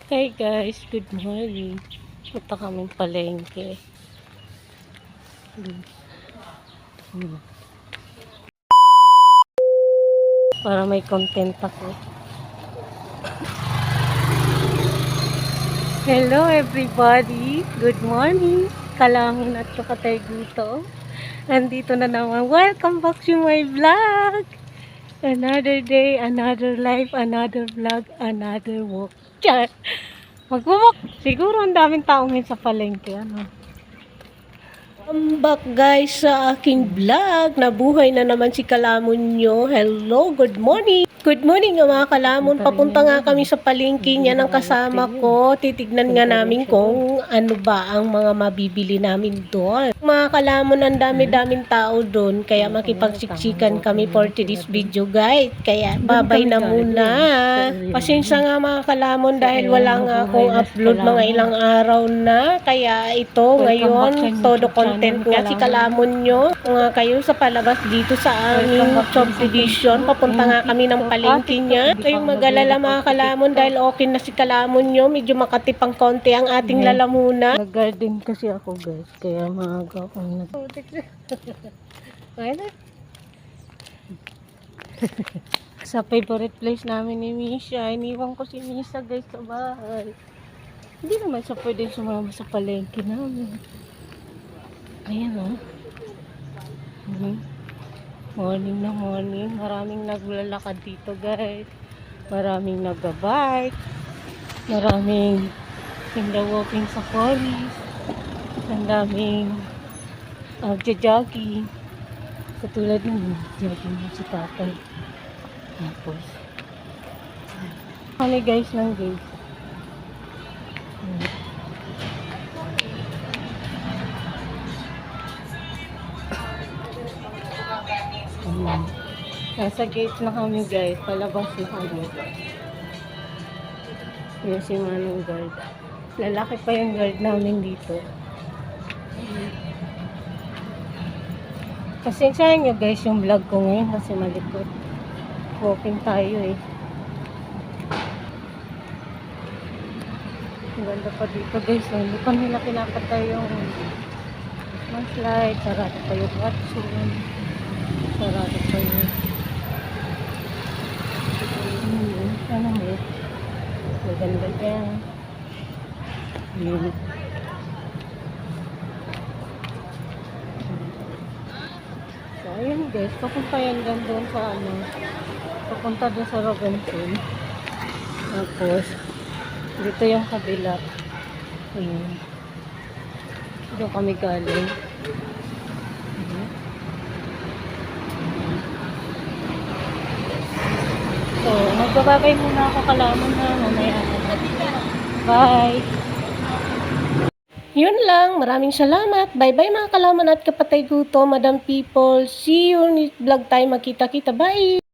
Hey guys, good morning. Punta kaming palengke. Para may content ako. Hello everybody. Good morning. Kalamon at kapatay guto. Nandito na naman. Welcome back to my vlog. Another day, another life, another vlog, another walk. Char. Magwawak. Siguro ang daming tao ngayon sa palengke. Ano? Welcome back guys sa aking vlog. Nabuhay na naman si Kalamon nyo. Hello, good morning. Good morning mga Kalamon. Papunta nga kami sa palengke niya ng kasama ko. Titignan nga namin kung ano ba ang mga mabibili namin doon. Mga Kalamon, ang dami-daming tao doon. Kaya makipagsiksikan kami for today's video guys. Kaya babay na muna. Pasensya nga mga Kalamon dahil wala nga akong upload mga ilang araw na. Kaya ito ngayon, todo content nga si Kalamon nyo. Kung nga kayo sa palabas dito sa aming subdivision, papunta nga kami ng palengke niya. Kayong mag-alala mga Kalamon dahil okay na si Kalamon nyo. Medyo makatipang konti ang ating lalamuna. Nag-garden kasi ako guys, kaya maaga akong sa favorite place namin ni Misha. Iniwan ko si Misha guys sa bahay. Hindi naman siya pwede sumama sa palengke namin. Ayan o. Morning na morning. Maraming naglalakad dito guys. Maraming nag-bike. Maraming walking sa forest. Ang daming jogging. Katulad ng jogging mo si tatay. Tapos kami guys ng gate. Nasa gate na kami guys, palabas na kami. Yan si Manong guard. Lalaki pa yung guard namin dito. Pasensyahan nyo guys yung vlog ko ngayon kasi malikot. Walking tayo eh. Ang ganda pa dito guys. Hindi pa nila pinapatay yung Christmas light. Sarado pa yung Watson. Sarado pa yung ano mo? Maganda dyan. So, ayun guys. Papunta yan doon sa ano. Papunta doon sa Robinson. Tapos, dito yung kabila. Ayun. Doon kami galing. So, magbababay muna ako Kalamon na mamaya. Bye! Yun lang. Maraming salamat. Bye-bye mga Kalamon at kapatay guto, Madam People. See you next vlog tayo. Magkita-kita. Bye!